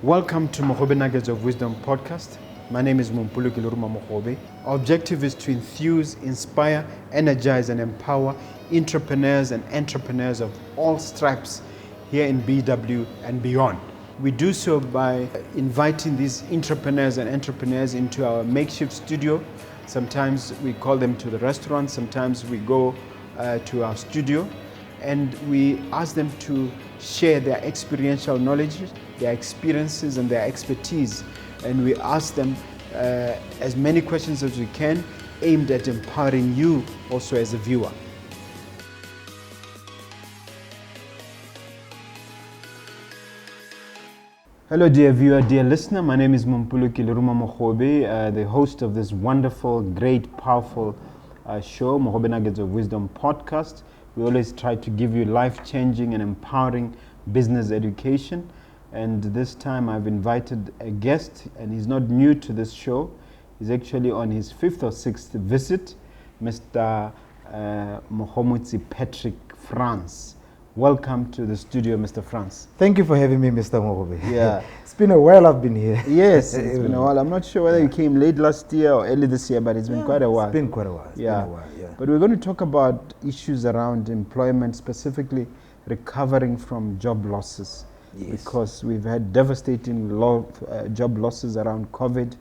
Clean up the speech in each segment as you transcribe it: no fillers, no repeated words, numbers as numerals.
Welcome to Mogobe Nuggets of Wisdom podcast. My name is Mompoloki Lerumo Mogobe. Our objective is to enthuse, inspire, energize, and empower entrepreneurs and entrepreneurs of all stripes here in BW and beyond. We do so by inviting these entrepreneurs into our makeshift studio. Sometimes we call them to the restaurant, sometimes we go to our studio, and we ask them to share their experiential knowledge, their experiences and their expertise, and we ask them as many questions as we can, aimed at empowering you also as a viewer. Hello dear viewer, dear listener, my name is Mompoloki Lerumo Mogobe, the host of this wonderful, great, powerful show, Mogobe Nuggets of Wisdom podcast. We always try to give you life-changing and empowering business education. And this time I've invited a guest, and he's not new to this show. He's actually on his 5th or 6th visit, Mr. Mogomotsi Patrick France. Welcome to the studio, Mr. France. Thank you for having me, Mr. Mogobe. Yeah. It's been a while I've been here. Yes, it's been a while. I'm not sure whether you came late last year or early this year, but it's been quite a while. It's been quite a while. Yeah. But we're going to talk about issues around employment, specifically recovering from job losses. Yes. Because we've had devastating job losses around COVID,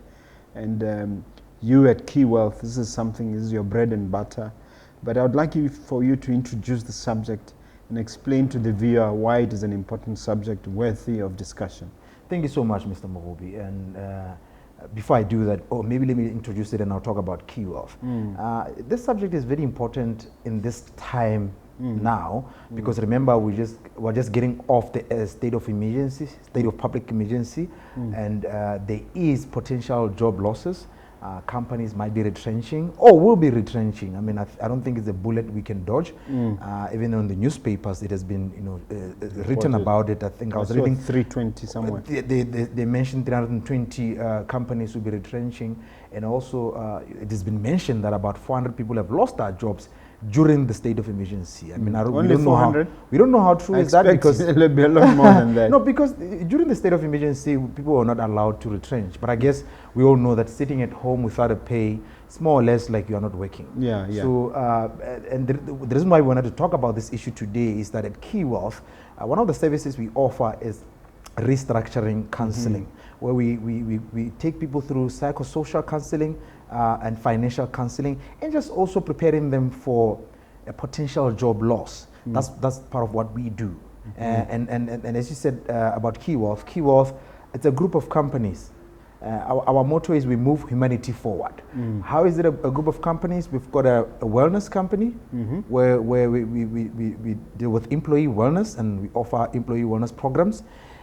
and you at Key Wealth, this is your bread and butter. But I would like for you to introduce the subject and explain to the viewer why it is an important subject worthy of discussion. Thank you so much, Mr. Mogobe. And before I do that, maybe let me introduce it and I'll talk about Key Wealth. This subject is very important in this time now, because remember we're just getting off the state of emergency, state of public emergency, and there is potential job losses. Companies might be retrenching or will be retrenching. I mean, I don't think it's a bullet we can dodge. Even on the newspapers, it has been written about it. I think I was reading 320 somewhere. They mentioned 320 companies will be retrenching, and also it has been mentioned that about 400 people have lost their jobs during the state of emergency. I mean, only 400. We don't know how true is that, because it'll be a lot more than that. No, because during the state of emergency, people were not allowed to retrench. But I guess we all know that sitting at home without a pay, it's more or less like you are not working. Yeah. So, and the reason why we wanted to talk about this issue today is that at Key Wealth, one of the services we offer is restructuring counseling, where we take people through psychosocial counseling and financial counseling, and just also preparing them for a potential job loss. That's part of what we do. And as you said about Key Wealth, it's a group of companies. Our motto is we move humanity forward. How is it a group of companies? We've got a wellness company where we deal with employee wellness, and we offer employee wellness programs.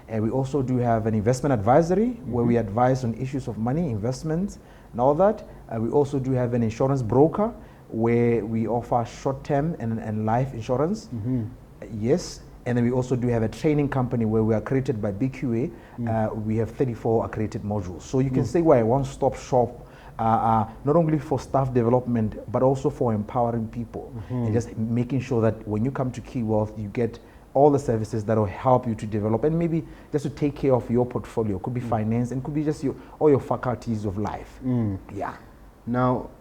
And we also do have an investment advisory where we advise on issues of money, investments, and all that. We also do have an insurance broker where we offer short-term and life insurance. Yes. And then we also do have a training company where we are accredited by BQA. We have 34 accredited modules. So you can say we're a one-stop shop, not only for staff development, but also for empowering people. And just making sure that when you come to Key Wealth, you get all the services that will help you to develop, and maybe just to take care of your portfolio. Could be finance, and could be just all your faculties of life. Yeah. Now,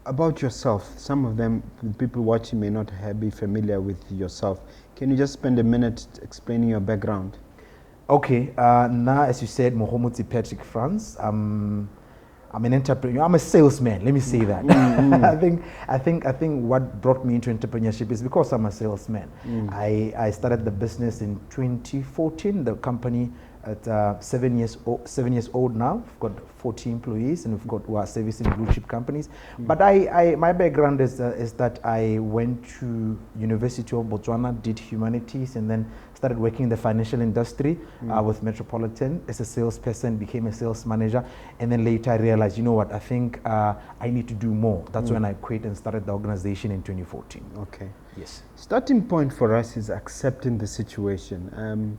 about yourself, some of them, people watching may not be familiar with yourself. Can you just spend a minute explaining your background? Okay. Now, as you said, Mogomotsi Patrick France. I'm an entrepreneur. I'm a salesman. Let me say that. I think what brought me into entrepreneurship is because I'm a salesman. I started the business in 2014. The company at 7 years old now. We've got 40 employees, and we are servicing blue chip companies. But my background is that I went to University of Botswana, did humanities, and then started working in the financial industry with Metropolitan as a salesperson, became a sales manager, and then later I realized, you know what, I think I need to do more. That's when I quit and started the organization in 2014. Okay. Yes. Starting point for us is accepting the situation.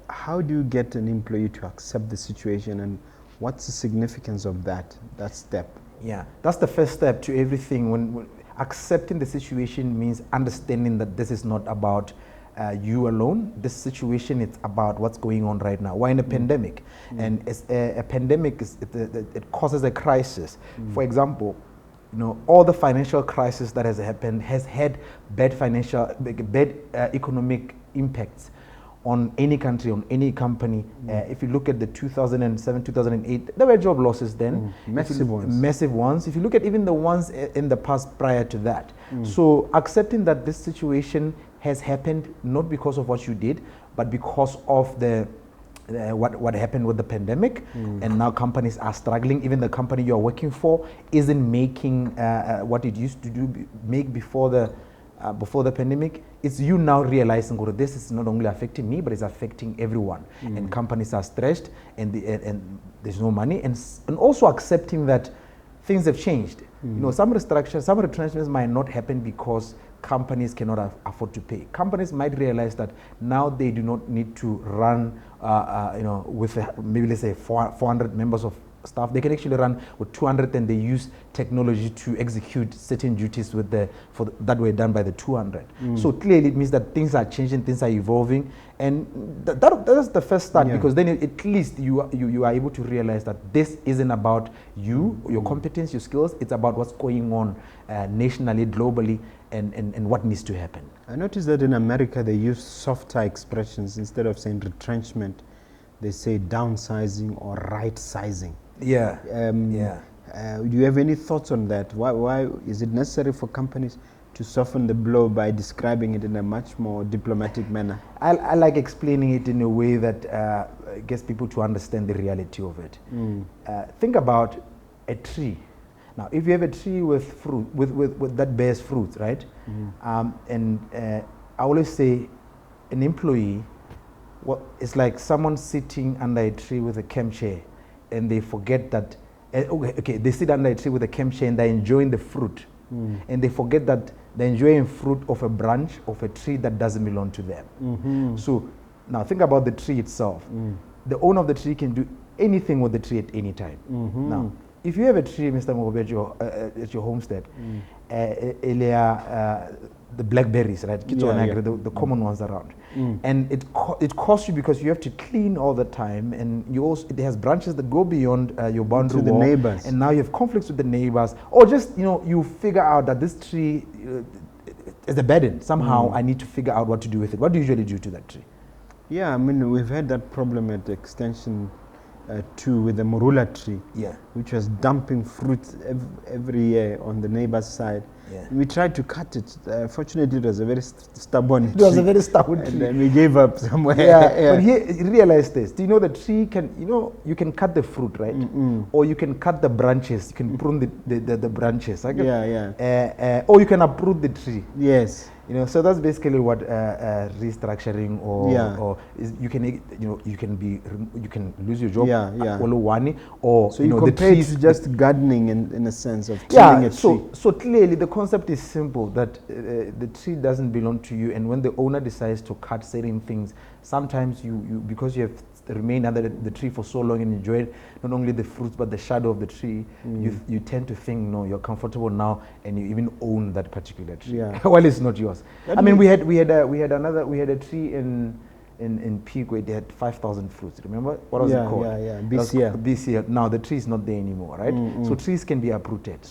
How do you get an employee to accept the situation, and what's the significance of that step? Yeah, that's the first step to everything. When accepting the situation means understanding that this is not about you alone. This situation, it's about what's going on right now. We're in a pandemic, and it's a pandemic it causes a crisis. For example, all the financial crisis that has happened has had bad economic impacts on any country, on any company. If you look at the 2007, 2008, there were job losses then. Massive ones. If you look at even the ones in the past prior to that. So accepting that this situation has happened not because of what you did, but because of what happened with the pandemic, and now companies are struggling. Even the company you're working for isn't making what it used to make before the pandemic. It's you now realizing, this is not only affecting me, but it's affecting everyone. And companies are stressed, and there's no money, and also accepting that things have changed. Some restructures, some retrenchments might not happen because companies cannot afford to pay. Companies might realize that now they do not need to run, with maybe let's say 400 members of staff. They can actually run with 200, and they use technology to execute certain duties that were done by the 200. So clearly it means that things are changing, things are evolving, and that's the first start, because then at least you are able to realize that this isn't about you, your competence, your skills. It's about what's going on nationally, globally, and what needs to happen. I noticed that in America they use softer expressions. Instead of saying retrenchment, they say downsizing or right sizing. Do you have any thoughts on that? Why is it necessary for companies to soften the blow by describing it in a much more diplomatic manner? I like explaining it in a way that gets people to understand the reality of it. Think about a tree. Now, if you have a tree with fruit, with that bears fruit, right? I always say, an employee, it's like someone sitting under a tree with a camp chair, and they forget that. They sit under a tree with a camp chair and they're enjoying the fruit, and they forget that they're enjoying fruit of a branch of a tree that doesn't belong to them. So now think about the tree itself. The owner of the tree can do anything with the tree at any time. Now, if you have a tree, Mr. Mogobe, at your homestead, the blackberries, right? The common ones around. And it costs you because you have to clean all the time, and it has branches that go beyond your boundary wall. To the neighbors. And now you have conflicts with the neighbors. Or just, you figure out that this tree is a burden. Somehow I need to figure out what to do with it. What do you usually do to that tree? Yeah, I mean, we've had that problem at Extension 2 with the morula tree, which was dumping fruit every year on the neighbor's side. We tried to cut it. Fortunately, it was a very stubborn tree. It was a very stubborn tree. And then we gave up somewhere. But here, realize this. Do you know the tree can, you can cut the fruit, right? Or you can cut the branches. You can prune the branches. Or you can uproot the tree. Yes. So that's basically what restructuring or you can lose your job. Or so you compare it to just gardening in a sense of tilling a tree. So clearly the concept is simple, that the tree doesn't belong to you, and when the owner decides to cut certain things, sometimes you because you have remained under the tree for so long and enjoyed not only the fruits but the shadow of the tree, you tend to think, no, you're comfortable now, and you even own that particular tree. Well, it's not yours. I mean, we had a tree in Peak where they had 5,000 fruits. Remember what was it called? BCL. Now the tree is not there anymore, right? So trees can be uprooted.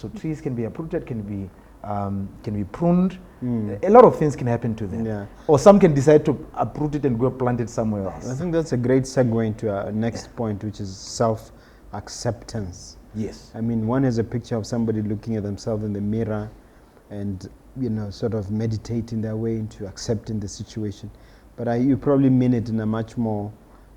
Can be pruned. A lot of things can happen to them. Or some can decide to uproot it and go plant it somewhere else. I think that's a great segue into our next point, which is self-acceptance. Yes. I mean, one is a picture of somebody looking at themselves in the mirror and, sort of meditating their way into accepting the situation. But you probably mean it in a much more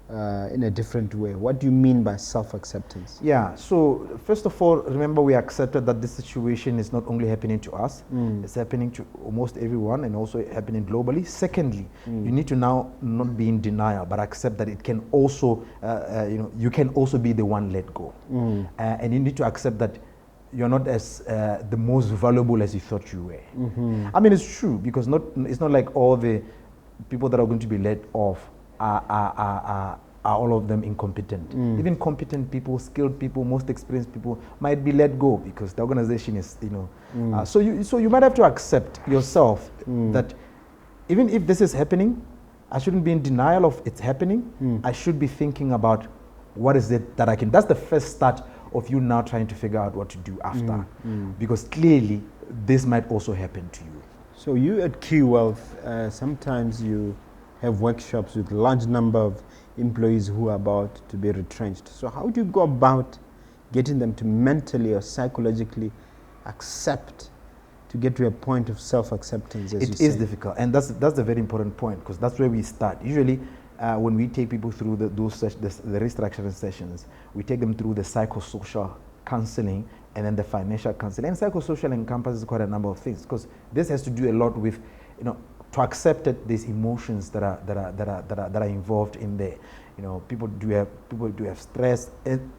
in a different way. What do you mean by self-acceptance? So first of all, remember, we accepted that this situation is not only happening to us, it's happening to almost everyone, and also happening globally. Secondly, you need to now not be in denial, but accept that it can also, you can also be the one let go. And you need to accept that you're not as the most valuable as you thought you were. I mean, it's true, because it's not like all the people that are going to be let off are all of them incompetent. Even competent people, skilled people, most experienced people might be let go because the organization is, so you might have to accept yourself that even if this is happening, I shouldn't be in denial of it's happening. I should be thinking about what is it that I can. That's the first start of you now trying to figure out what to do after. Because clearly, this might also happen to you. So you at Key Wealth, sometimes you have workshops with a large number of employees who are about to be retrenched. So how do you go about getting them to mentally or psychologically accept, to get to a point of self-acceptance, as you say? It is difficult, and that's a very important point, because that's where we start. Usually, when we take people through the restructuring sessions, we take them through the psychosocial counseling and then the financial counseling. And psychosocial encompasses quite a number of things, because this has to do a lot with, to accept that these emotions that are involved in there. People do have stress.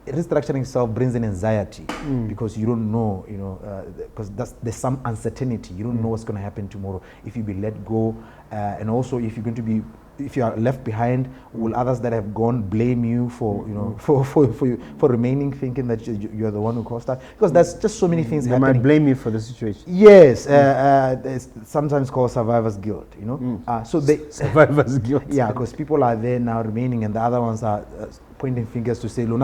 Restructuring itself brings in anxiety because you don't know, because there's some uncertainty. You don't know what's going to happen tomorrow. If you be let go, and also if you are left behind, will others that have gone blame you for for remaining thinking that you're the one who caused that? Because there's just so many things happening. They might blame you for the situation. Yes, it's sometimes called survivor's guilt. So they Survivor's guilt. Yeah, because people are there now remaining, and the other ones are pointing fingers to say, things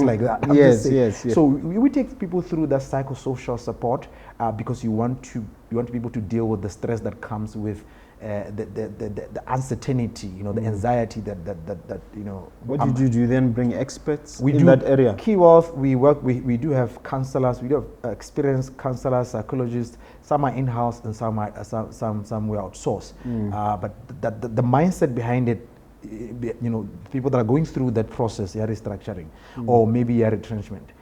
like that. Yes. So we take people through that psychosocial support because you want people to deal with the stress that comes with the uncertainty, the anxiety that. What do you do? Do you then bring experts in that area? Key Wealth, we do have counselors, we do have experienced counselors, psychologists. Some are in-house and some we outsource. But the mindset behind it, people that are going through that process, restructuring, or maybe retrenchment,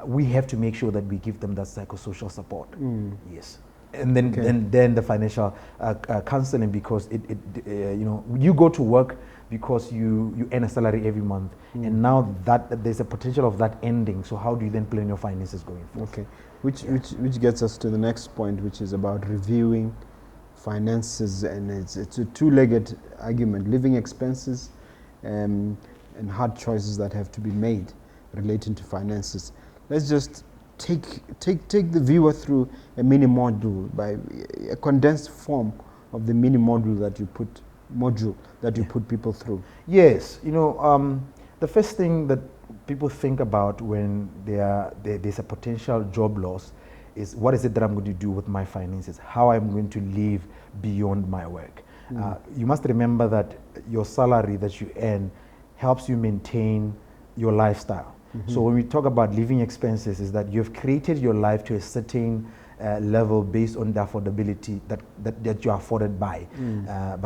we have to make sure that we give them that psychosocial support. Yes. And then the financial counseling, because you go to work because you earn a salary every month, and now that there's a potential of that ending. So how do you then plan your finances going forward? Okay, which gets us to the next point, which is about reviewing finances, and it's a two-legged argument: living expenses and hard choices that have to be made relating to finances. Let's just take the viewer through a mini module, by a condensed form of the mini module that you put people through. Yes, the first thing that people think about when there's a potential job loss is, what is it that I'm going to do with my finances? How I'm going to live beyond my work? You must remember that your salary that you earn helps you maintain your lifestyle. So when we talk about living expenses, is that you've created your life to a certain level based on the affordability that you are afforded by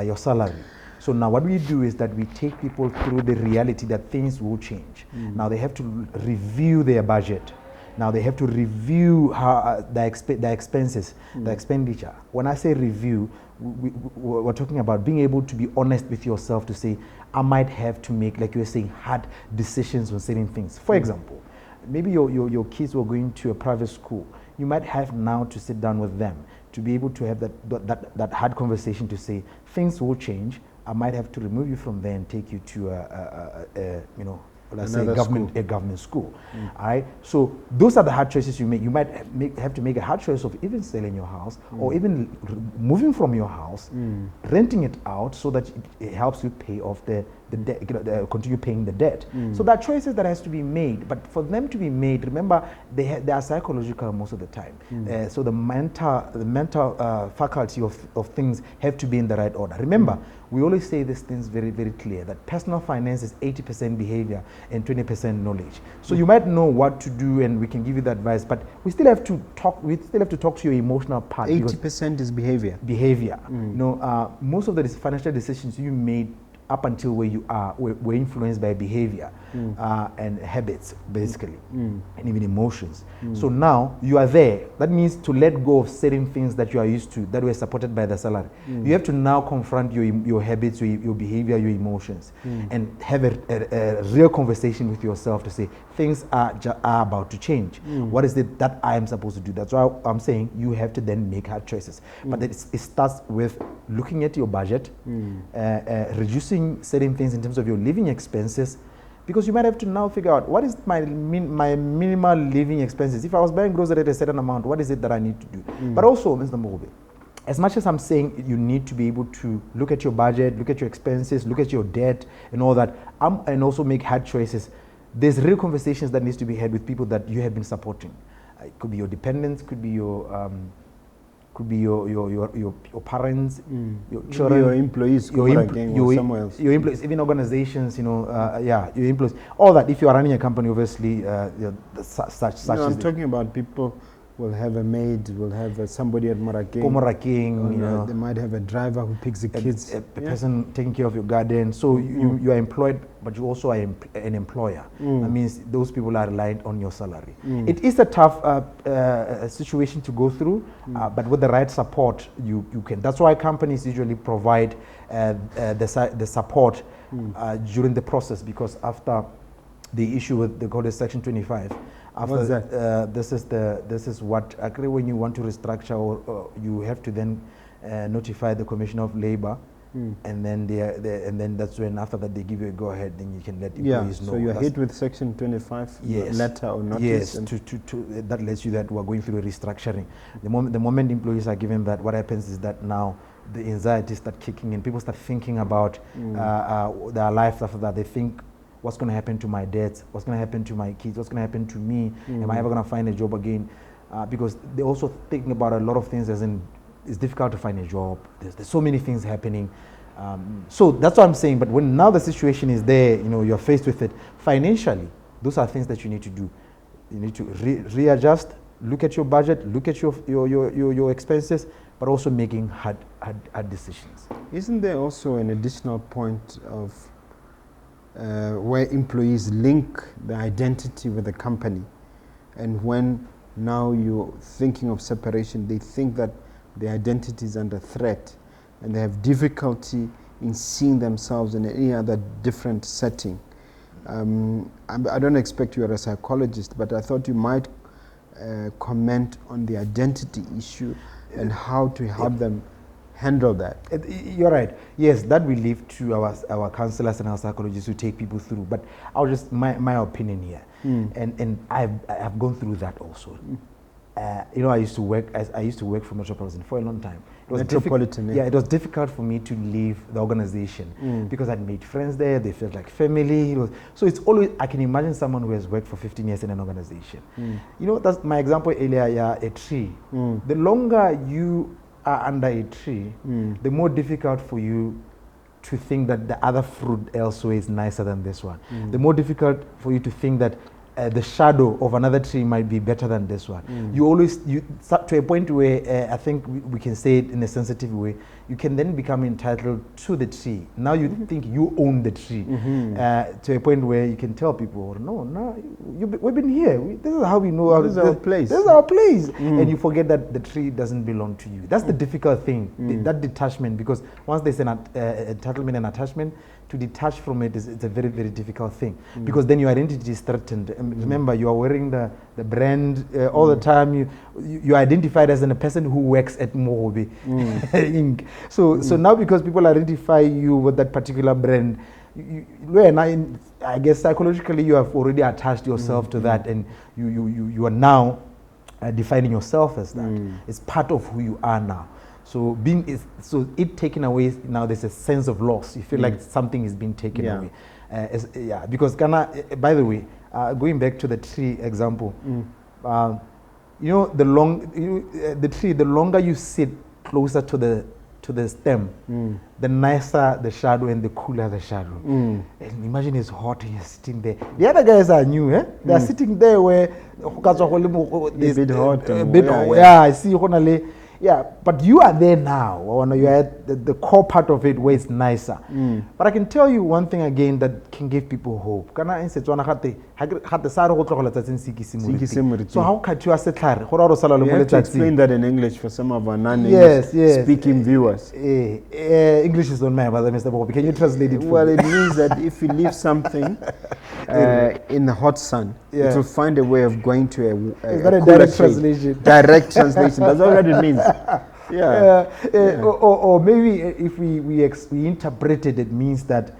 your salary. So now what we do is that we take people through the reality that things will change. Now they have to review their budget. Now they have to review how the expenses, the expenditure. When I say review, we're talking about being able to be honest with yourself to say, I might have to make, like you were saying, hard decisions on certain things. For example, maybe your kids were going to a private school. You might have now to sit down with them to be able to have that hard conversation to say, things will change. I might have to remove you from there and take you to a government school. All right. So those are the hard choices you make. You might have to make a hard choice of even selling your house, or even moving from your house, renting it out, so that it helps you pay off the debt, continue paying the debt. So there are choices that has to be made. But for them to be made, remember, they are psychological most of the time. So the mental faculty of things have to be in the right order. Remember, we always say these things very, very clear, that personal finance is 80% behavior and 20% knowledge. So you might know what to do, and we can give you the advice, but we still have to talk. We still have to talk to your emotional part. 80% is behavior. Behavior. Most of the financial decisions you made up until where you are were influenced by behavior and habits, basically, and even emotions. So now you are there. That means to let go of certain things that you are used to, that were supported by the salary. You have to now confront your habits, your behavior, your emotions, and have a real conversation with yourself to say, things are about to change. What is it that I am supposed to do? That's why I'm saying you have to then make hard choices. But it starts with looking at your budget, reducing certain things in terms of your living expenses, because you might have to now figure out, what is my minimal living expenses? If I was buying groceries at a certain amount, what is it that I need to do? But also, Mr. Mogobe, as much as I'm saying you need to be able to look at your budget, look at your expenses, look at your debt and all that, and also make hard choices, there's real conversations that needs to be had with people that you have been supporting. It could be your dependents, could be your parents, your children, your employees, or somewhere else. Your employees, even organizations, your employees, all that. If you are running a company, obviously, such. I'm talking about people will have a maid, will have somebody at Moraking, they might have a driver who picks the kids. A person taking care of your garden. So you are employed, but you also are an employer. That means those people are reliant on your salary. It is a tough situation to go through, but with the right support, you can. That's why companies usually provide the support during the process, because after the issue with the code is Section 25, after that, this is what actually when you want to restructure, or you have to then notify the Commissioner of Labor, and then that's when after that they give you a go ahead, then you can let employees know. So you're hit with Section 25 letter or notice. Yes, that lets you that we're going through a restructuring. The moment employees are given that, what happens is that now the anxiety start kicking in. People start thinking about their life after that. They think, what's going to happen to my debts? What's going to happen to my kids? What's going to happen to me? Am I ever going to find a job again? Because they're also thinking about a lot of things, as in it's difficult to find a job. There's so many things happening. So that's what I'm saying. But when now the situation is there, you're faced with it financially, those are things that you need to do. You need to readjust, look at your budget, look at your expenses, but also making hard decisions. Isn't there also an additional point of where employees link the identity with the company, and when now you're thinking of separation, they think that the identity is under threat, and they have difficulty in seeing themselves in any other different setting. I don't expect you are a psychologist, but I thought you might comment on the identity issue and how to help them handle that. You're right. Yes, that we leave to our counselors and our psychologists who take people through. But I'll just my opinion here, and I've gone through that also. I used to work for Metropolitan for a long time. It was Metropolitan, it was difficult for me to leave the organization because I'd made friends there. They felt like family. So it's always, I can imagine someone who has worked for 15 years in an organization. That's my example earlier. Yeah, a tree. The longer you are under a tree, the more difficult for you to think that the other fruit elsewhere is nicer than this one. The more difficult for you to think that the shadow of another tree might be better than this one. You to a point where I think we can say it in a sensitive way, you can then become entitled to the tree. Now you think you own the tree, to a point where you can tell people, no, we've been here. This is how we know. This is our place. This is our place. And you forget that the tree doesn't belong to you. That's the difficult thing, that detachment, because once there's an entitlement and attachment, to detach from it it's a very, very difficult thing, because then your identity is threatened. Remember, you are wearing the brand all the time. You're identified as a person who works at Mogobe Inc. So now, because people identify you with that particular brand, I guess psychologically you have already attached yourself to that, and you are now defining yourself as that. It's part of who you are now. So it taken away, now there's a sense of loss. You feel like something is being taken away. Because by the way, going back to the tree example, the tree, the longer you sit closer to the stem, the nicer the shadow and the cooler the shadow. And imagine it's hot and you're sitting there. The other guys are new, They are sitting there where it's a bit hot. I see. Yeah, but you are there now. You are at the core part of it where it's nicer. But I can tell you one thing again that can give people hope. So how can you explain that in English for some of our non-English speaking viewers? English is on my brother, Mr. Mogobe. Can you translate it for me? Well, it means that if you leave something in the hot sun, it will find a way of going to is that a direct translation? Direct translation. That's all that it means. Or maybe if we interpret it, it means that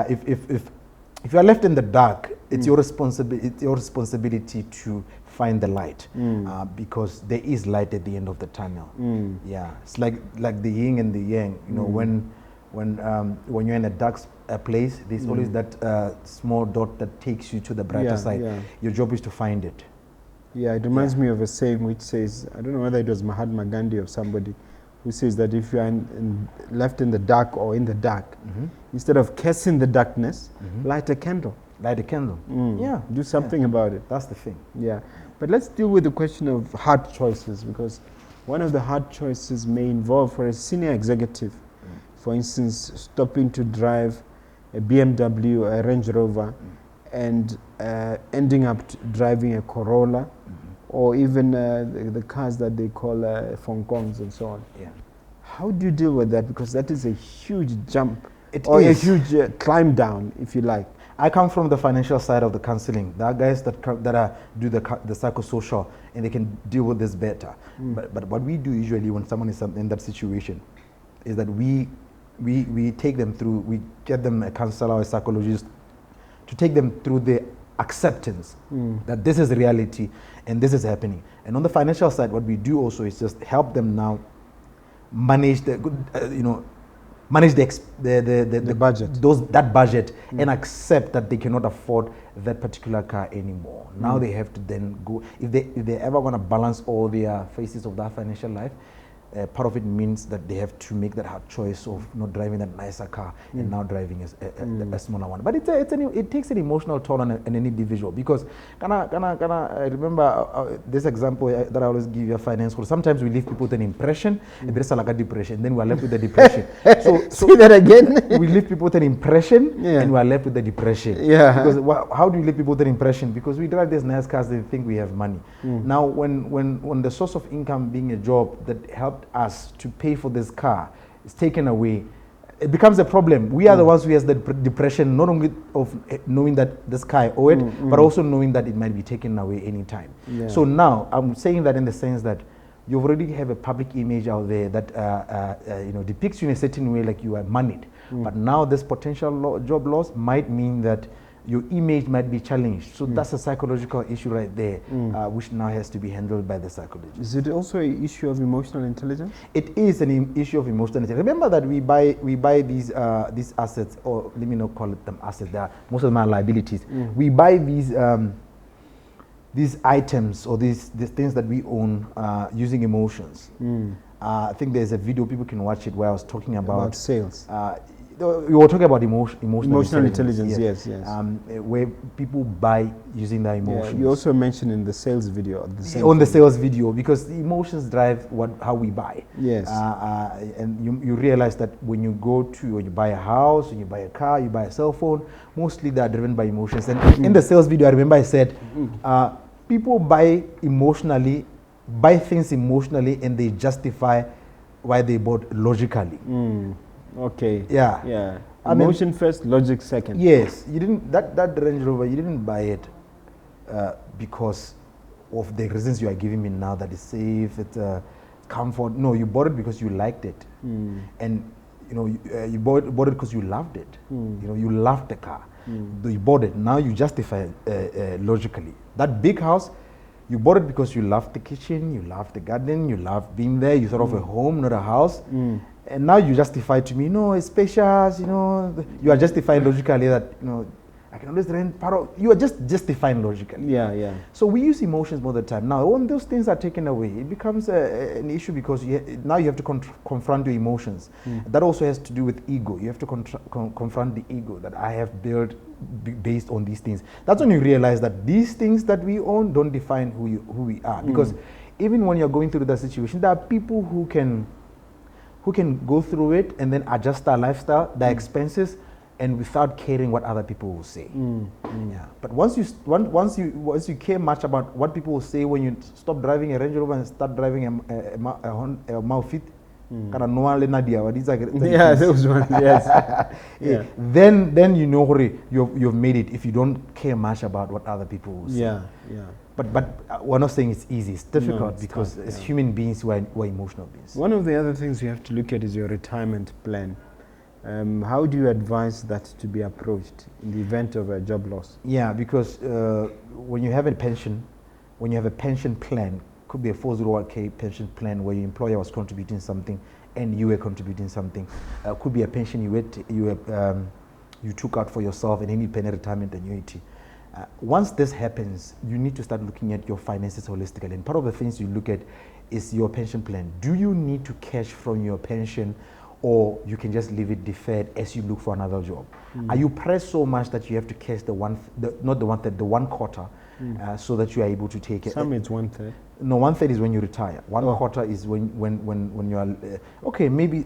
if you are left in the dark, it's your responsibility to find the light, because there is light at the end of the tunnel. Yeah, it's like the yin and the yang. You know, when you're in a dark place, there's always that small dot that takes you to the brighter side. Yeah. Your job is to find it. Yeah, it reminds me of a saying which says, I don't know whether it was Mahatma Gandhi or somebody, who says that if you are left in the dark or in the dark, instead of cursing the darkness, light a candle. Light a candle. Yeah. Do something about it. That's the thing. Yeah. But let's deal with the question of hard choices, because one of the hard choices may involve, for a senior executive, for instance, stopping to drive a BMW, a Range Rover, and ending up driving a Corolla, or even the cars that they call Fonkongs and so on. Yeah. How do you deal with that? Because that is a huge jump, It or is. a huge climb down, if you like. I come from the financial side of the counseling. There are guys that do the psychosocial, and they can deal with this better. But what we do usually when someone is in that situation is that we take them through, we get them a counselor or a psychologist to take them through the acceptance that this is reality and this is happening. And on the financial side, what we do also is just help them now manage the manage the budget. That budget, and accept that they cannot afford that particular car anymore. Now they have to then go, if they ever want to balance all their phases of that financial life, part of it means that they have to make that hard choice of not driving that nicer car and now driving a smaller one. But it takes an emotional toll on an individual, because I remember this example that I always give you, finance. Sometimes we leave people with an impression, and there's like a depression, then we are left with the depression. so Say that again. We leave people with an impression, and we are left with the depression. Yeah. Because how do we leave people with an impression? Because we drive these nice cars, they think we have money. Now, when the source of income being a job that helped us to pay for this car is taken away, it becomes a problem. We are the ones who has the depression, not only of knowing that this car I owe it, but also knowing that it might be taken away anytime. Yeah. So now I'm saying that in the sense that you already have a public image out there that depicts you in a certain way, like you are moneyed. But now this potential job loss might mean that your image might be challenged. So that's a psychological issue right there, which now has to be handled by the psychologist. Is it also an issue of emotional intelligence? It is an issue of emotional intelligence. Remember that we buy these assets, or let me not call it them assets, they are most of them are liabilities. We buy these items or these things that we own using emotions. I think there's a video, people can watch it, where I was talking about sales. We were talking about emotional intelligence, yes. Where people buy using their emotions. You also mentioned in the sales video. The sales video, because the emotions drive how we buy. Yes. And you realize that when you buy a house, when you buy a car, you buy a cell phone, mostly they are driven by emotions. And in the sales video, I remember I said, people buy things emotionally, and they justify why they bought logically. Okay. Yeah. Emotion first, logic second. Yes. You didn't that Range Rover, you didn't buy it because of the reasons you are giving me now, that it's safe, it's comfort. No, you bought it because you liked it. And you bought it because you loved it. You loved the car. You bought it. Now you justify logically. That big house, you bought it because you loved the kitchen, you loved the garden, you loved being there, you thought of a home, not a house. And now you justify to me, no, it's spacious, you are justifying logically that, I can always rent part of, you are just justifying logically. Yeah. So we use emotions most of the time. Now, when those things are taken away, it becomes an issue, because now you have to confront your emotions. That also has to do with ego. You have to confront the ego that I have built based on these things. That's when you realize that these things that we own don't define who we are. Because even when you're going through that situation, there are people who can go through it and then adjust their lifestyle, their expenses, and without caring what other people will say. Yeah. But once you care much about what people will say when you stop driving a Range Rover and start driving a Malfit, those ones. Yes. Yeah. Then you've made it, if you don't care much about what other people will say. Yeah. But we're not saying it's easy. It's difficult, because as human beings, we're emotional beings. One of the other things you have to look at is your retirement plan. How do you advise that to be approached in the event of a job loss? Yeah, because when you have a pension, when you have a pension plan, could be a 401k pension plan where your employer was contributing something and you were contributing something. Could be a pension you took out for yourself, an independent retirement annuity. Once this happens, you need to start looking at your finances holistically. And part of the things you look at is your pension plan. Do you need to cash from your pension, or you can just leave it deferred as you look for another job? Are you pressed so much that you have to cash the one quarter, so that you are able to take it? Some it's 1/3. No, 1/3 is when you retire. One quarter is when you are okay. Maybe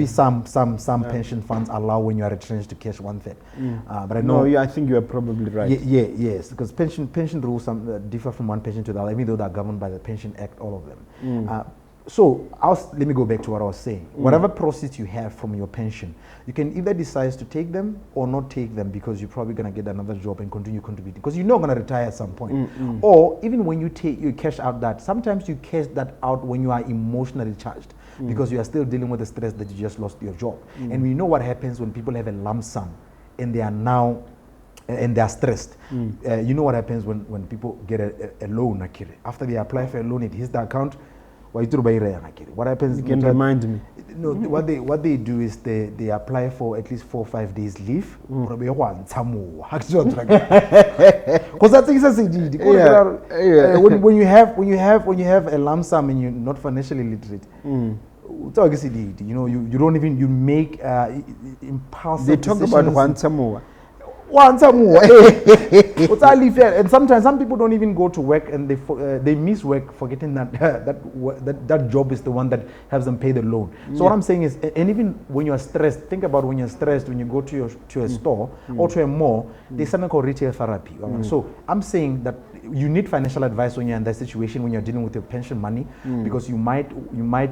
some pension funds allow when you are retrenched to cash 1/3. But I know. No, I think you are probably right. Yes, because pension rules differ from one pension to the other, even though they are governed by the Pension Act, all of them. So let me go back to what I was saying. Whatever proceeds you have from your pension, you can either decide to take them or not take them, because you're probably going to get another job and continue contributing, because you're not going to retire at some point. Or even when you cash out that, sometimes you cash that out when you are emotionally charged, because you are still dealing with the stress that you just lost your job. And we know what happens when people have a lump sum and they are now and they are stressed. You know what happens when people get a loan, Akiri. After they apply for a loan, it hits the account. What happens? You can remind me. No, what they do is they apply for at least 4 or 5 days leave. Because that's exactly when you have a lump sum and you're not financially literate. You don't even make impulsive. They talk decisions. about one more. And sometimes some people don't even go to work, and they miss work, forgetting that job is the one that helps them pay the loan. So what I'm saying is, and even when you are stressed, think about when you're stressed, when you go to a store or to a mall, there's something called retail therapy. So I'm saying that you need financial advice when you're in that situation, when you're dealing with your pension money, because you might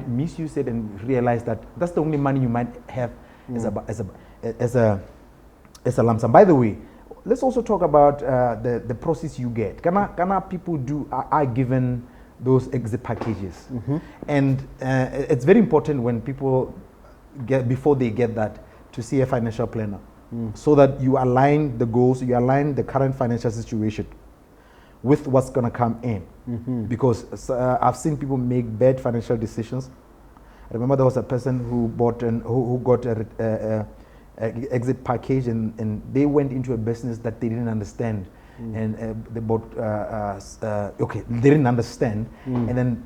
misuse it and realize that that's the only money you might have as a lump sum. By the way, let's also talk about the process you get. Ghana people are given those exit packages, and it's very important when people before they get that, to see a financial planner, so that you align the goals, you align the current financial situation with what's going to come in, because I've seen people make bad financial decisions. I remember there was a person who got a exit package, and they went into a business that they didn't understand, and they bought they didn't understand, and then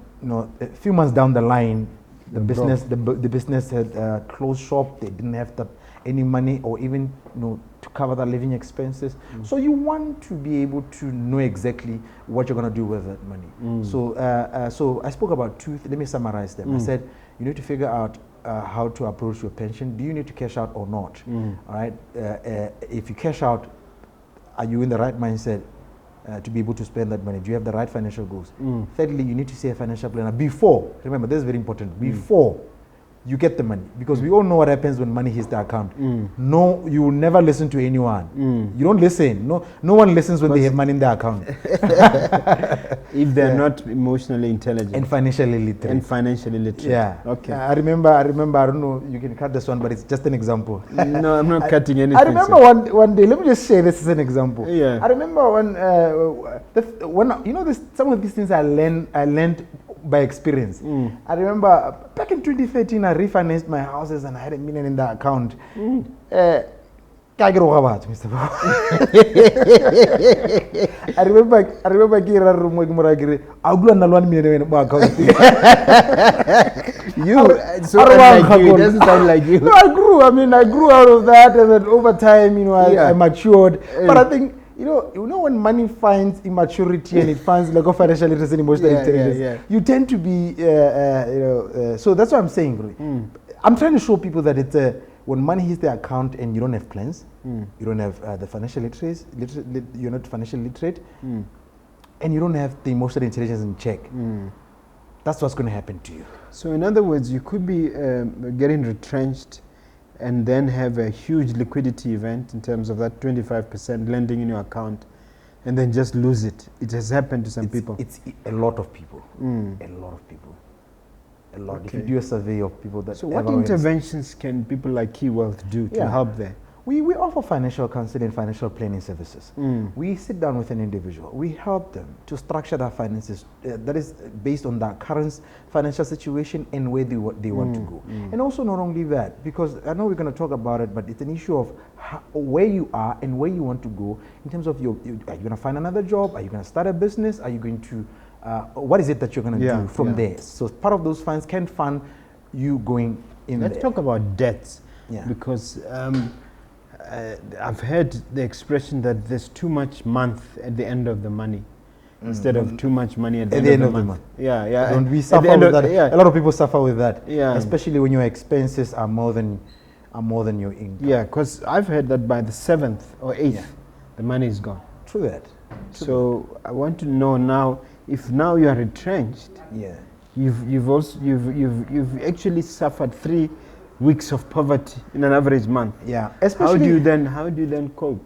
a few months down the line, the business had closed shop. They didn't have any money, or even to cover their living expenses. So you want to be able to know exactly what you're going to do with that money. So I spoke about two. Let me summarize them. I said you need to figure out how to approach your pension. Do you need to cash out or not? All right. If you cash out, are you in the right mindset to be able to spend that money? Do you have the right financial goals? Thirdly, you need to see a financial planner before. Remember, this is very important. Before you get the money, because we all know what happens when money hits the account. No, you will never listen to anyone. You don't listen. No one listens when they have money in their account. If they're not emotionally intelligent and financially literate. Yeah. Okay. I remember. I don't know. You can cut this one, but it's just an example. No, I'm not cutting anything. I remember one day. Let me just share this as an example. Yeah. I remember when some of these things I learned by experience. I remember back in 2013, I refinanced my houses and I had $1 million in the account. I remember Lerumo $1 million in my account. It doesn't sound like you. No, I grew out of that, and then over time, I matured. But I think when money finds immaturity and it finds lack of financial literacy and emotional intelligence, you tend to be, so that's what I'm saying. Really. I'm trying to show people that it's when money hits the account and you don't have plans, you don't have the financial literacy, you're not financially literate, and you don't have the emotional intelligence in check. That's what's going to happen to you. So in other words, you could be getting retrenched and then have a huge liquidity event in terms of that 25% lending in your account, and then just lose it. It has happened to some people. It's a lot of people. A lot of people. A lot. Okay. If you do a survey of people that. So what interventions can people like Key Wealth do to help there? We offer financial counseling and financial planning services. We sit down with an individual. We help them to structure their finances that is based on their current financial situation and where they want to go. And also not only that, because I know we're going to talk about it, but it's an issue of where you are and where you want to go in terms of are you going to find another job? Are you going to start a business? Are you going to, what is it that you're going to do from there? So part of those funds can fund you going in Let's talk about debts. Because I've heard the expression that there's too much month at the end of the money instead of too much money at the end of the month. Yeah. Don't we suffer with that? A lot of people suffer with that. Especially when your expenses are more than your income. Yeah, because I've heard that by the 7th or 8th, the money is gone. True that. So I want to know now, if now you are retrenched, you've actually suffered 3 weeks of poverty in an average month. How do you then cope?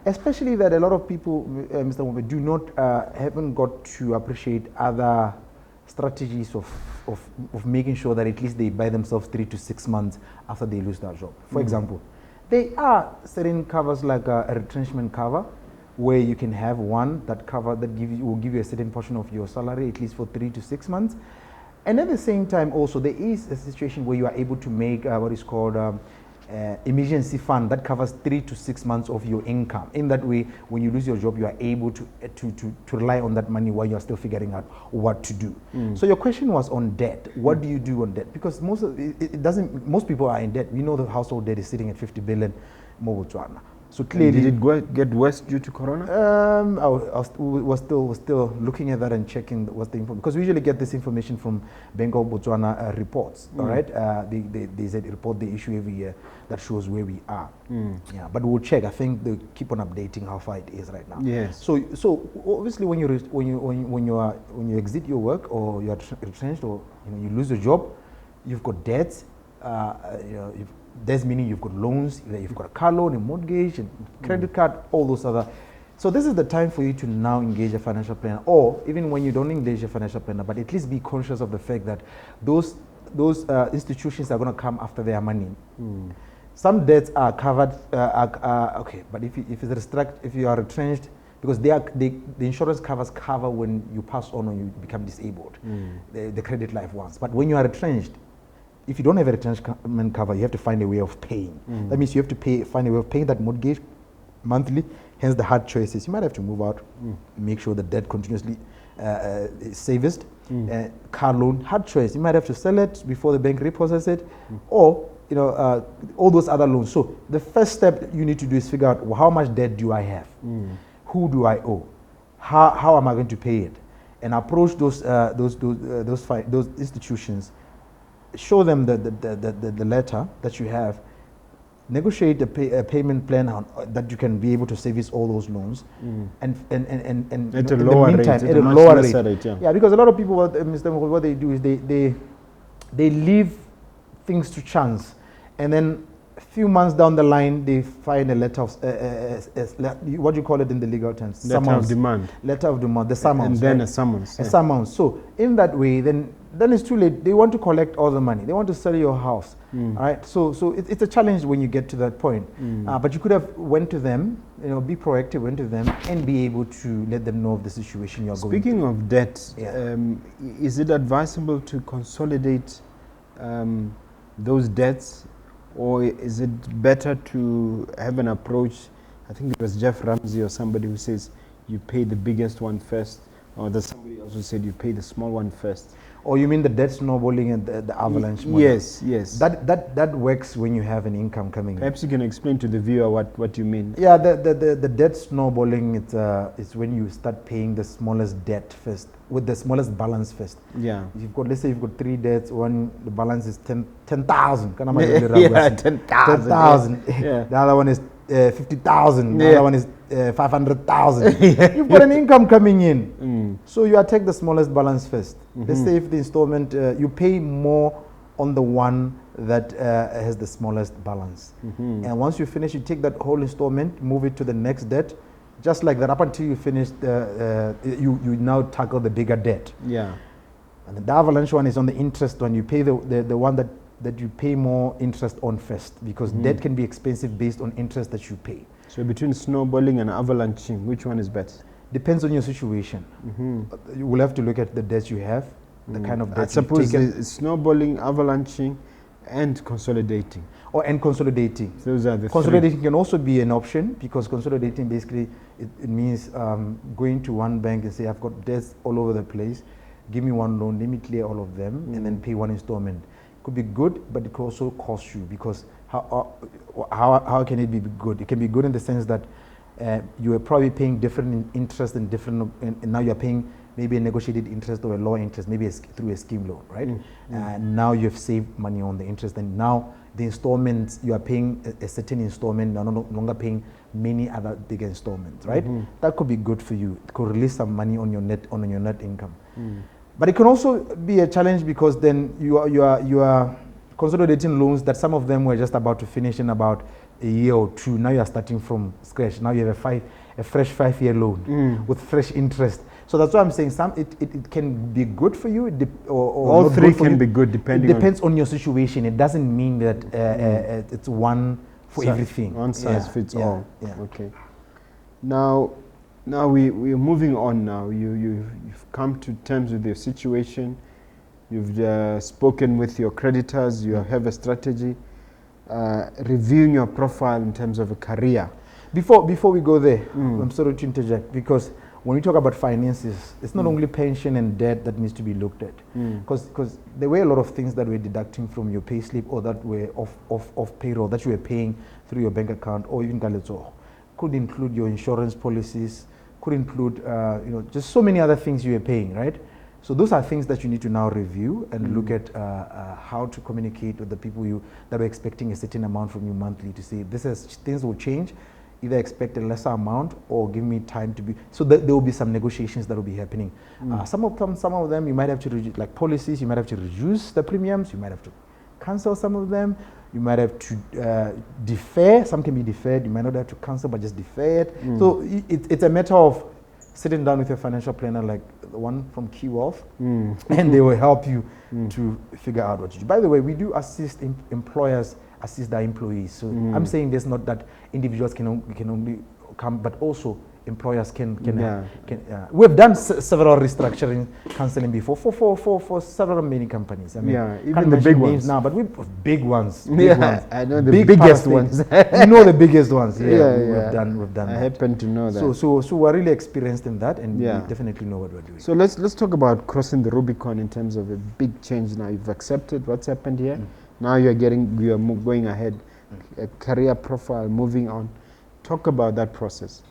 Especially that a lot of people, Mr. Mogobe, do not haven't got to appreciate other strategies of making sure that at least they buy themselves 3 to 6 months after they lose their job. For example, there are certain covers like a retrenchment cover, where you can have one that will give you a certain portion of your salary at least for 3 to 6 months. And at the same time also there is a situation where you are able to make what is called emergency fund that covers 3 to 6 months of your income. In that way, when you lose your job, you are able to rely on that money while you are still figuring out what to do. So your question was on debt. What do you do on debt? Because most people are in debt. We know the household debt is sitting at 50 billion Botswana. So clearly, did it get worse due to Corona? We're still looking at that and checking what's the information, because we usually get this information from Bank of Botswana reports. All right, they said report they issue every year that shows where we are. But we'll check. I think they keep on updating how far it is right now. Yes. So obviously when you exit your work or you are retrenched or you lose your job, you've got debts. That's meaning you've got loans, you've got a car loan, a mortgage, and credit card, all those other. So this is the time for you to now engage a financial planner, or even when you don't engage a financial planner, but at least be conscious of the fact that those institutions are going to come after their money. Some debts are covered, okay, but if you are retrenched, because the insurance cover when you pass on or you become disabled, the credit life ones. But when you are retrenched, if you don't have a retrenchment cover, you have to find a way of paying. That means you have to find a way of paying that mortgage monthly, hence the hard choices. You might have to move out, make sure the debt continuously is serviced. Car loan, hard choice. You might have to sell it before the bank repossesses it, or all those other loans. So the first step you need to do is figure out, well, how much debt do I have? Who do I owe? How am I going to pay it? And approach those institutions. Show them the letter that you have, negotiate a payment plan that you can be able to service all those loans, and at a lower rate. Yeah, because a lot of people, what they do is they leave things to chance, and then a few months down the line they find a letter of what you call it in the legal terms, letter of demand, the summons, and then a summons. A summons. So in that way, then it's too late. They want to collect all the money. They want to sell your house. All right. So it's a challenge when you get to that point. But you could have went to them, be proactive, went to them, and be able to let them know of the situation you're going through. Speaking of debt, is it advisable to consolidate those debts, or is it better to have an approach? I think it was Jeff Ramsey or somebody who says you pay the biggest one first, or there's somebody else who said you pay the small one first. Or you mean the debt snowballing and the avalanche model? Yes. That works when you have an income coming in. Perhaps you can explain to the viewer what you mean. Yeah, the debt snowballing, it's when you start paying the smallest debt first, with the smallest balance first. Yeah. Let's say you've got 3 debts, the balance is 10,000. 10,000. Yeah. The other one is 50,000. The other one is 500,000. You've got an income coming in. So you take the smallest balance first. Let's say if the installment, you pay more on the one that has the smallest balance. And once you finish, you take that whole installment, move it to the next debt, just like that, up until you finish, you now tackle the bigger debt. Yeah. And the avalanche one is on the interest one. You pay the one that that you pay more interest on first, because debt can be expensive based on interest that you pay. So between snowballing and avalanching, which one is better? Depends on your situation. You will have to look at the debts you have, the kind of I debt you've suppose taken. it's snowballing, avalanching, and consolidating. And consolidating. Those are the Consolidating can also be an option, because consolidating basically it means going to one bank and say, I've got debts all over the place, give me one loan, let me clear all of them, and then pay one installment. Could be good, but it could also cost you, because how can it be good? It can be good in the sense that you are probably paying different interest and and now you're paying maybe a negotiated interest or a lower interest, maybe through a scheme loan, right? Now you've saved money on the interest, and now the installments, you are paying a certain installment, you're no longer paying many other bigger installments, right? That could be good for you. It could release some money on your net income. But it can also be a challenge, because then you are consolidating loans that some of them were just about to finish in about a year or two. Now you are starting from scratch. Now you have a fresh 5-year loan with fresh interest. So that's why I'm saying it can be good for you, or all not three good for can you. be good depending. It depends on your situation. It doesn't mean that it's one for everything. One size fits all. Yeah. Okay. Now we're moving on. Now you've come to terms with your situation. You've spoken with your creditors. You have a strategy. Reviewing your profile in terms of a career. Before we go there, I'm sorry to interject, because when we talk about finances, it's not only pension and debt that needs to be looked at, because there were a lot of things that were deducting from your pay slip, or that were off payroll, that you were paying through your bank account, or even Galetso. Could include your insurance policies, could include just so many other things you were paying, right? So those are things that you need to now review and look at how to communicate with the people that are expecting a certain amount from you monthly, to say things will change. Either expect a lesser amount or give me time to be, so that there will be some negotiations that will be happening. Some of them you might have to reduce, like policies, you might have to reduce the premiums, you might have to cancel some of them, you might have to defer, some can be deferred, you might not have to cancel but just defer it. So it's a matter of sitting down with your financial planner, like the one from Key Wealth, and they will help you to figure out what to do. By the way, we do assist employers assist their employees. So I'm saying this not that individuals can only come, but also employers can. We've done several restructuring counseling before for several many companies. I mean, even the big ones now, but big ones. I know the biggest ones. You know the biggest ones. We've done. I happen to know that. So we're really experienced in that, and we definitely know what we're doing. So let's talk about crossing the Rubicon in terms of a big change. Now you've accepted what's happened here. Now you're going ahead, a career profile, moving on. Talk about that process.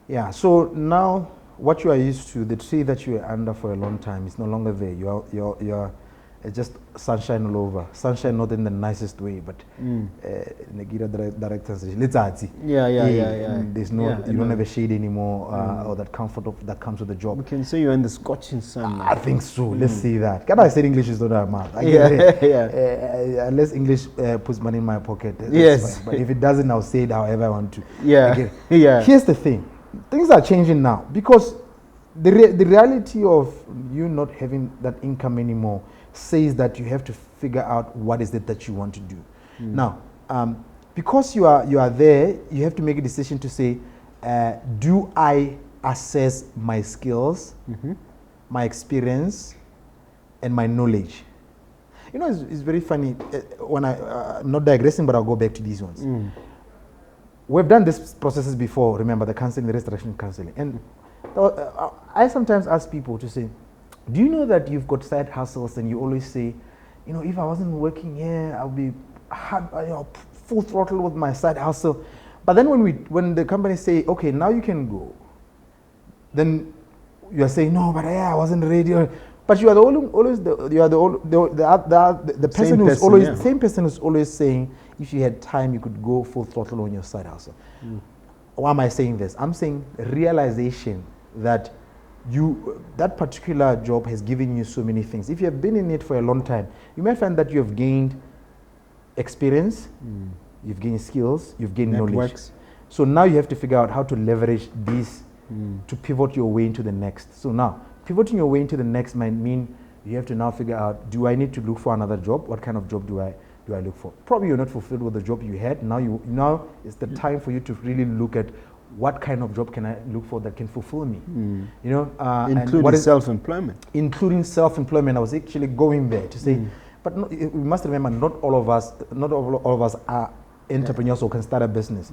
Yeah, so now what you are used to, the tree that you were under for a long time, is no longer there. You're just sunshine all over. Sunshine not in the nicest way, but Negira directors, there's no, you don't have a shade anymore, or that comfort that comes with the job. We can say you're in the scorching sun now. I think so. Let's say that. Can I say English is not our mouth? Unless English puts money in my pocket. Yes. Fine. But if it doesn't, I'll say it however I want to. Here's the thing. Things are changing now, because the reality of you not having that income anymore says that you have to figure out what is it that you want to do. Now, because you are there, you have to make a decision to say, do I assess my skills, my experience, and my knowledge? You know, it's very funny, when I'm not digressing, but I'll go back to these ones. We've done these processes before, remember, the counseling, the restoration counseling. And I sometimes ask people to say, do you know that you've got side hustles, and you always say, if I wasn't working here, I'll be full throttle with my side hustle. But then when the companies say, okay, now you can go, then you are saying, no, but I wasn't ready. But you are the person who's always the same person who's always saying, if you had time, you could go full throttle on your side hustle. Why am I saying this? I'm saying realization that that particular job has given you so many things. If you have been in it for a long time, you might find that you have gained experience, you've gained skills, you've gained knowledge. So now you have to figure out how to leverage these to pivot your way into the next. So now, pivoting your way into the next might mean You have to now figure out, do I need to look for another job? What kind of job do I look for? Probably you're not fulfilled with the job you had. Now it's the time for you to really look at what kind of job can I look for that can fulfill me. You know, including self-employment. Including self-employment. I was actually going there to say, but no, we must remember, not all of us are entrepreneurs or can start a business.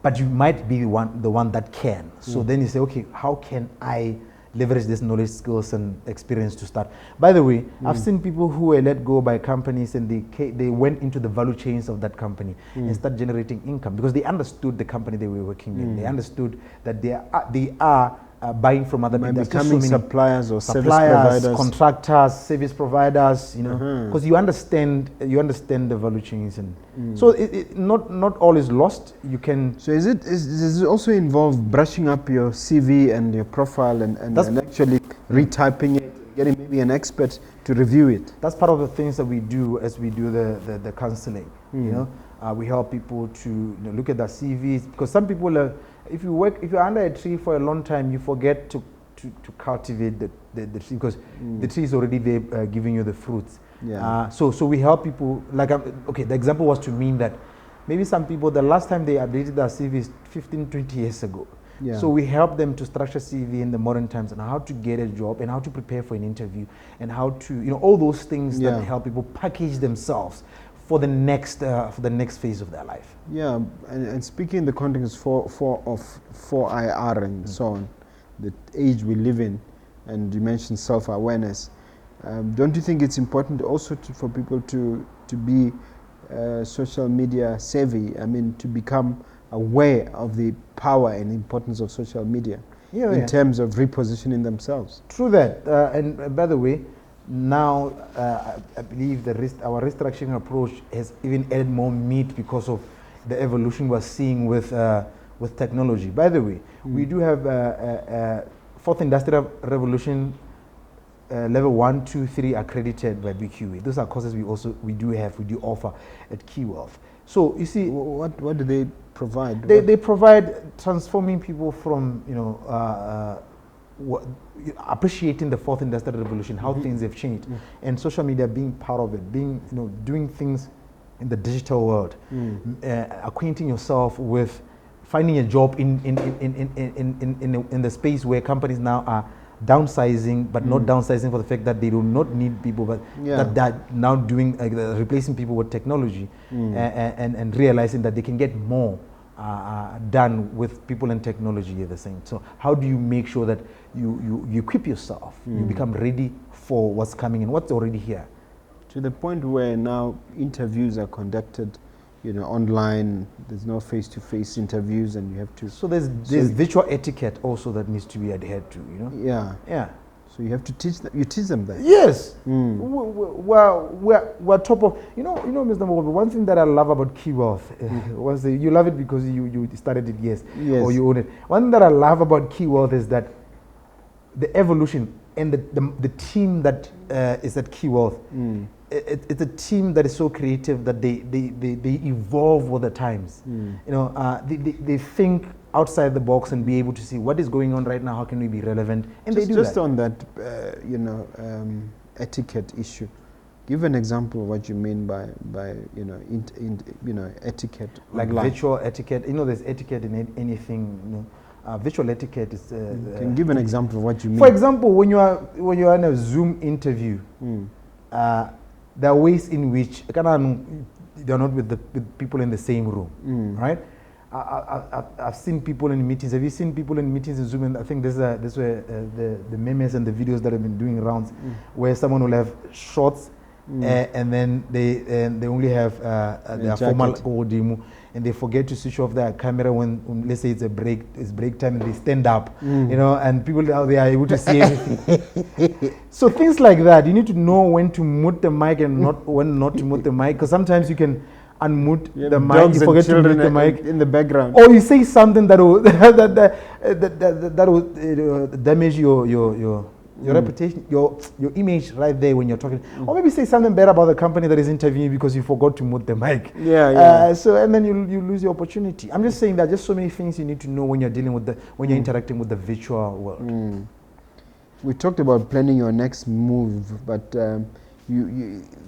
But you might be the one that can. So then you say, okay, how can I leverage this knowledge, skills, and experience to start? By the way, I've seen people who were let go by companies and they went into the value chains of that company and start generating income because they understood the company they were working in. They understood that they are buying from other people. Becoming suppliers or service providers, contractors, service providers. You know, because you understand the value chains, and so not all is lost. You can. So does it also involve brushing up your CV and your profile and actually retyping it, getting maybe an expert to review it? That's part of the things that we do as we do the counseling. You know, we help people to look at their CVs, because some people are. If you're under a tree for a long time, you forget to cultivate the tree, because the tree is already there giving you the fruits. So we help people. Like, the example was to mean that maybe some people, the last time they updated their CV is 15, 20 years ago. So we help them to structure CV in the modern times and how to get a job and how to prepare for an interview and how to, all those things that help people package themselves for the next phase of their life. Yeah, and speaking in the context for IR and so on, the age we live in, and you mentioned self-awareness, don't you think it's important also for people to be social media savvy? I mean, to become aware of the power and importance of social media in terms of repositioning themselves. True that. And by the way, now I believe our restructuring approach has even added more meat because of the evolution we're seeing with technology. By the way, we do have Fourth Industrial Revolution level 1, 2, 3 accredited by BQE. Those are courses we do offer at KeyWealth. So you see, what do they provide? They provide transforming people from appreciating the Fourth Industrial Revolution, how things have changed, and social media being part of it, being doing things in the digital world, acquainting yourself with finding a job in the space where companies now are downsizing, but not downsizing for the fact that they do not need people, but that they're now doing replacing people with technology, and realizing that they can get more done with people and technology at the same. So how do you make sure that you equip yourself, you become ready for what's coming and what's already here? To the point where now interviews are conducted, online. There's no face-to-face interviews, and you have to. So there's virtual etiquette also that needs to be adhered to. Yeah. So you have to teach them. You teach them that. Yes. We're top of. Mr. Mogobe, one thing that I love about KeyWealth was you love it because you started it, yes, or you own it. One thing that I love about KeyWealth is that the evolution and the team that is at KeyWealth. It's a team that is so creative that they evolve with the times. They think outside the box and be able to see what is going on right now. How can we be relevant? And they do just that. On that, etiquette issue. Give an example of what you mean by etiquette. Like online. Virtual etiquette. There's etiquette in anything. Visual etiquette is. Can you give an example of what you mean? For example, when you are in a Zoom interview. There are ways in which they're not with people in the same room, right? I've seen people in meetings. Have you seen people in meetings in Zoom? And I think this were the memes and the videos that have been doing rounds, where someone will have shorts and then they only have their formal audio, and they forget to switch off their camera when let's say it's break time, and they stand up, and people out there are able to see everything. So things like that, you need to know when to mute the mic and when not to mute the mic, because sometimes you can unmute the mic, you forget to mute the mic in the background, or you say something that will that will damage your reputation, your image right there when you're talking, or maybe say something better about the company that is interviewing because you forgot to mute the mic. So and then you lose your opportunity. I'm just saying that just so many things you need to know when you're dealing with when you're interacting with the virtual world. We talked about planning your next move, but the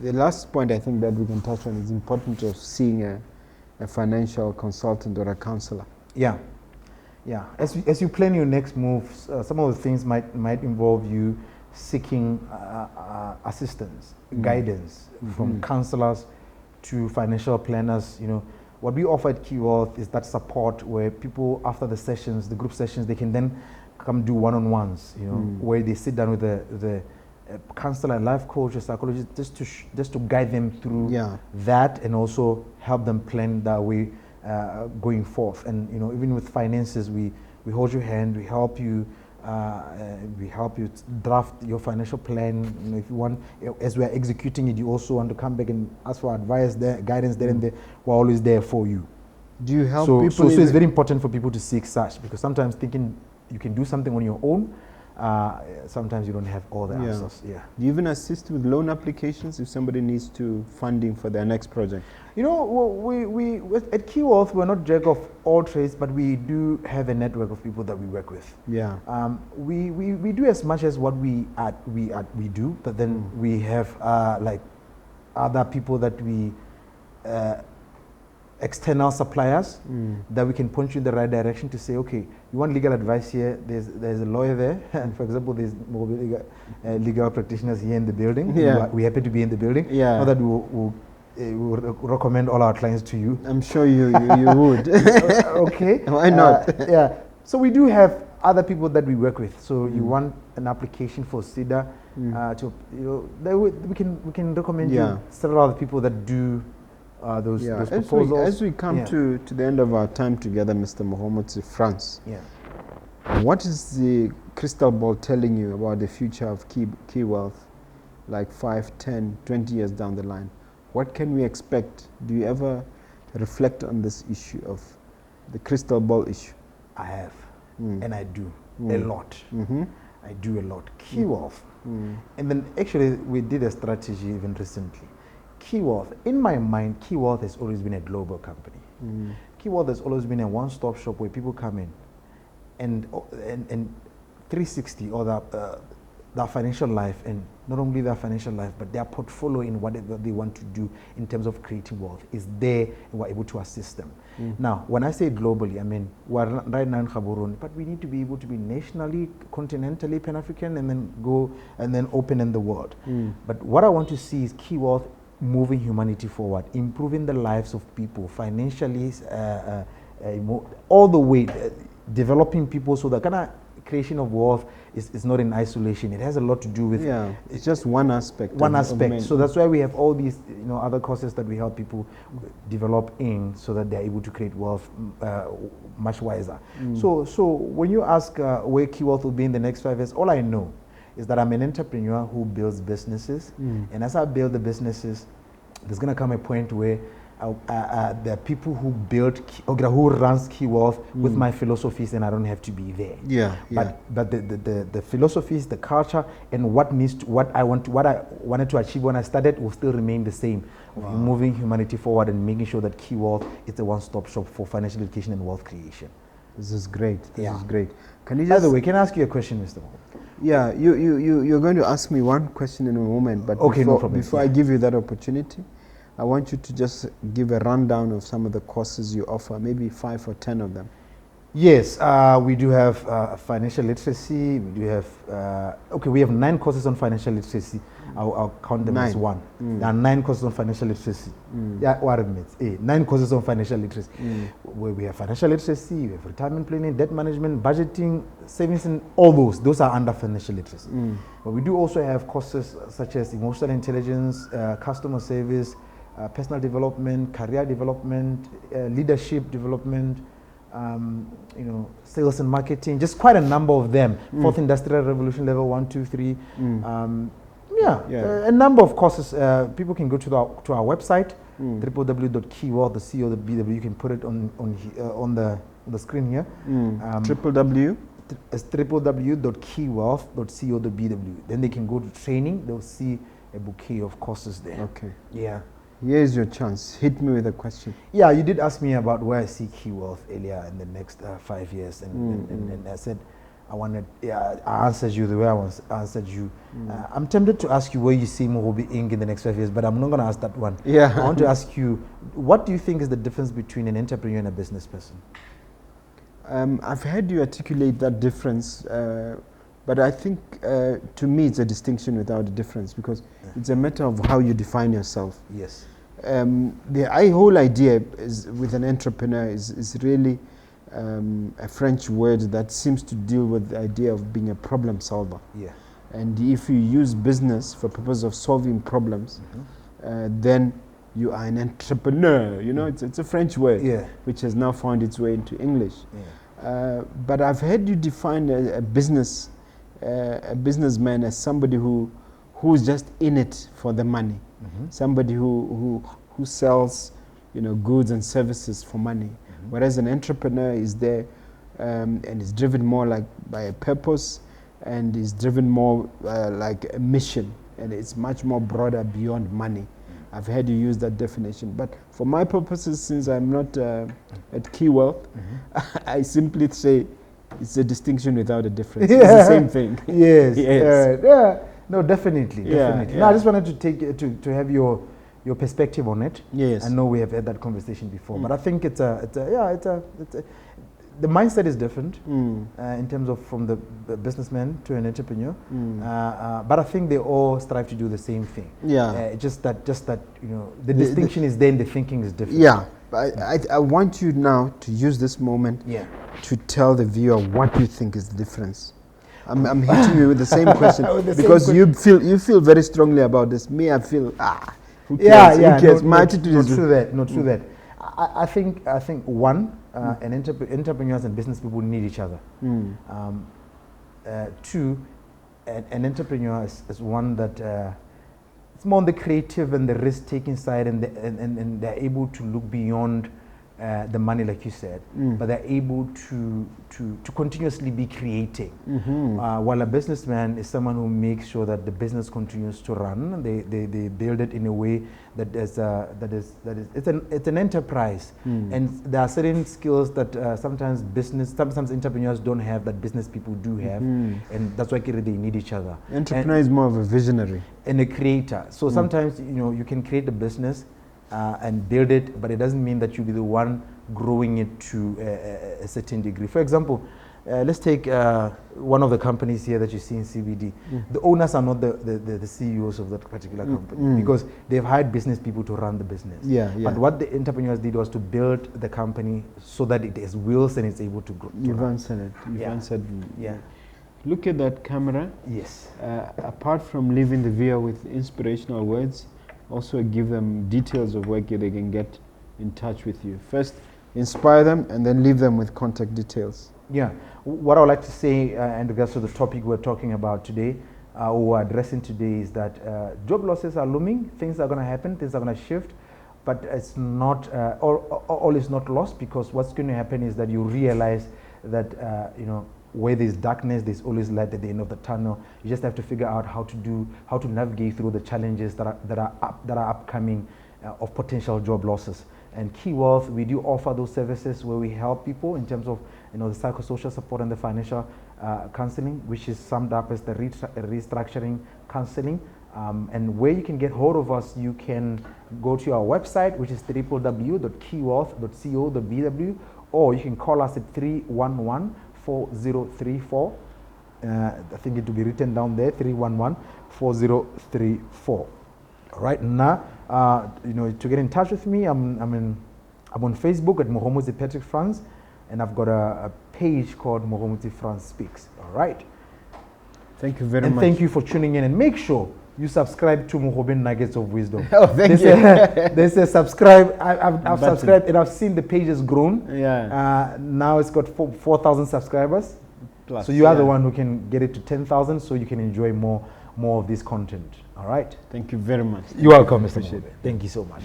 last point I think that we can touch on is important of seeing a financial consultant or a counselor. Yeah. Yeah, as you plan your next moves, some of the things might involve you seeking assistance, guidance from counselors to financial planners. You know, what we offer at Key Wealth is that support where people, after the sessions, the group sessions, they can then come do one-on-ones. You know, where they sit down with the counselor, life coach, or psychologist, just to guide them through that, and also help them plan their way going forth. And you know, even with finances, we hold your hand, we help you draft your financial plan. You know, if you want, as we are executing it, you also want to come back and ask for advice there, guidance there, and there. We're always there for you. Do you help people? So it's very important for people to seek such, because sometimes thinking you can do something on your own, sometimes you don't have all the answers. Yeah. Do you even assist with loan applications if somebody needs funding for their next project? You know, we at Key Wealth, we're not jack of all trades, but we do have a network of people that we work with. Yeah. We do as much as what we do, but then we have like other people that we external suppliers that we can point you in the right direction to say, okay, you want legal advice here, there's a lawyer there, and for example, there's Mogobe legal practitioners here in the building. Yeah. We happen to be in the building. Yeah. Not that we'll recommend all our clients to you. I'm sure you would. Okay. Why not? Yeah. So we do have other people that we work with. So you want an application for SIDA, to, you know, we can recommend you several other people that do those proposals. As we come to the end of our time together, Mr. Mogomotsi France, what is the crystal ball telling you about the future of Key Wealth, like 5, 10, 20 years down the line? What can we expect? Do you ever reflect on this issue of the crystal ball issue? I have, and I do a lot. I do a lot. Key Wealth. And then actually we did a strategy even recently. Key Wealth, in my mind, Key Wealth has always been a global company. Key Wealth has always been a one-stop shop where people come in and 360, or their financial life, and not only their financial life, but their portfolio in whatever they want to do in terms of creating wealth is there, and we're able to assist them. Now, when I say globally, I mean, we're right now in Gaborone, but we need to be able to be nationally, continentally, Pan-African, and then go and then open in the world. But what I want to see is Key Wealth moving humanity forward, improving the lives of people financially, all the way, developing people, so the kind of creation of wealth is not in isolation. It has a lot to do with it's just one aspect. So that's why we have all these other courses that we help people develop in, so that they're able to create wealth much wiser. So when you ask where Key Wealth will be in the next 5 years, all I know is that I'm an entrepreneur who builds businesses, and as I build the businesses, there's going to come a point where there are people who who runs Key Wealth with my philosophies, and I don't have to be there. But the philosophies, the culture, and what I wanted to achieve when I started will still remain the same. Moving humanity forward and making sure that Key Wealth is a one-stop shop for financial education and wealth creation. This is great. This is great. Can you just, by the way, can I ask you a question, Mr. Mo? Yeah, you're going to ask me one question in a moment, but before I give you that opportunity, I want you to just give a rundown of some of the courses you offer, maybe 5 or 10 of them. Yes, we do have financial literacy. We do have we have 9 courses on financial literacy. I'll count them as one. There are 9 courses on financial literacy. 9 courses on financial literacy. Where we have financial literacy, we have retirement planning, debt management, budgeting, savings, and all those. Those are under financial literacy. But we do also have courses such as emotional intelligence, customer service, personal development, career development, leadership development, sales and marketing, just quite a number of them. Fourth Industrial Revolution level 1, 2, 3. A number of courses. People can go to our website, www.keywealth.co.bw. You can put it on the screen here. It's www.keywealth.co.bw. Then they can go to training. They'll see a bouquet of courses there. Okay. Yeah. Here's your chance. Hit me with a question. Yeah, you did ask me about where I see Key Wealth earlier in the next 5 years, and I said I answered you the way I answered you. I'm tempted to ask you where you see Mogobe Inc. in the next 5 years, but I'm not going to ask that one. Yeah. I want to ask you, what do you think is the difference between an entrepreneur and a business person? I've heard you articulate that difference, but I think to me it's a distinction without a difference, because it's a matter of how you define yourself. Yes. The whole idea is, with an entrepreneur is really a French word that seems to deal with the idea of being a problem solver. Yeah. And if you use business for purpose of solving problems, then you are an entrepreneur. You know, it's a French word, which has now found its way into English. Yeah. But I've heard you define a businessman as somebody who's just in it for the money, somebody who sells, goods and services for money. Whereas an entrepreneur is there and is driven more like by a purpose, and is driven more like a mission, and it's much more broader beyond money. I've heard you use that definition, but for my purposes, since I'm not at Key Wealth, I simply say it's a distinction without a difference. It's the same thing. Yes. Yes. No, definitely. No, I just wanted to take to have your perspective on it. Yes. I know we have had that conversation before, but I think the mindset is different in terms of from the businessman to an entrepreneur. But I think they all strive to do the same thing. Yeah. Just that the distinction is there and the thinking is different. Yeah. I want you now to use this moment to tell the viewer what you think is the difference. I'm hitting you with the same question because you feel very strongly about this. Me, I feel who cares? Who cares? My attitude is not true that. I think one, entrepreneurs and business people need each other. Two, an entrepreneur is one that it's more on the creative and the risk-taking side, and they're able to look beyond the money, like you said, but they're able to continuously be creating. While a businessman is someone who makes sure that the business continues to run. They build it in a way that is it's an enterprise, and there are certain skills that sometimes entrepreneurs don't have that business people do have, and that's why they need each other. Entrepreneur is more of a visionary and a creator. So sometimes you can create a business and build it, but it doesn't mean that you'll be the one growing it to a certain degree. For example, let's take one of the companies here that you see in CBD. The owners are not the CEOs of that particular company because they've hired business people to run the business. But what the entrepreneurs did was to build the company so that it has wheels and it's able to grow. You've answered it. You've answered. Yeah. Look at that camera. Yes. Apart from leaving the viewer with inspirational words, also give them details of where they can get in touch with you. First, inspire them and then leave them with contact details. Yeah. What I would like to say in regards to the topic we're talking about today, or we're addressing today, is that job losses are looming, things are going to happen, things are going to shift, but it's not, all is not lost, because what's going to happen is that you realize that, where there's darkness, there's always light at the end of the tunnel. You just have to figure out how to navigate through the challenges that are upcoming of potential job losses. And Key Wealth, we do offer those services where we help people in terms of the psychosocial support and the financial counseling, which is summed up as the restructuring counseling. And where you can get hold of us, you can go to our website, which is www.keywealth.co.bw, or you can call us at 311-4034. I think it will be written down there, 311-4034. All right, now, to get in touch with me, I'm on Facebook at Mogomotsi Patrick France, and I've got a page called Mogomotsi France Speaks. All right. Thank you very much. And thank you for tuning in, and make sure you subscribe to Mogobe Nuggets of Wisdom. Oh, thank you. There's a subscribe. I've subscribed, and I've seen the page has grown. Yeah. Now it's got 4,000 subscribers. Plus, so you are the one who can get it to 10,000, so you can enjoy more of this content. All right. Thank you very much. You're welcome, Mr. Mogobe. Thank you so much.